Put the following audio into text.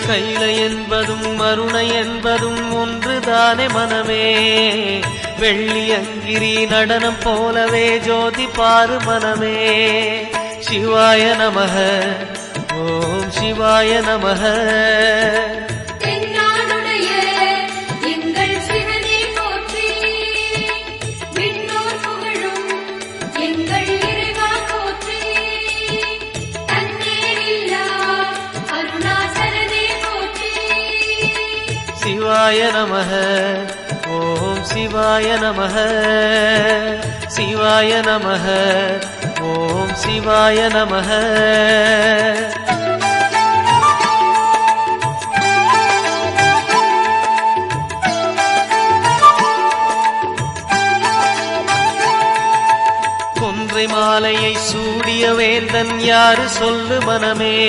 கைலை என்பதும் மருணை என்பதும் ஒன்றுதானே மனமே. வெள்ளி அங்கிரி நடனம் போலவே ஜோதி பாரு மனமே. சிவாய நமக ஓம் சிவாய நமக. சிவாய நமக ஓம் சிவாய நமக. சிவாய நமக ஓம் சிவாய நமக. கொன்றை மாலையை சூடிய வேந்தன் யாரு சொல்லு மனமே.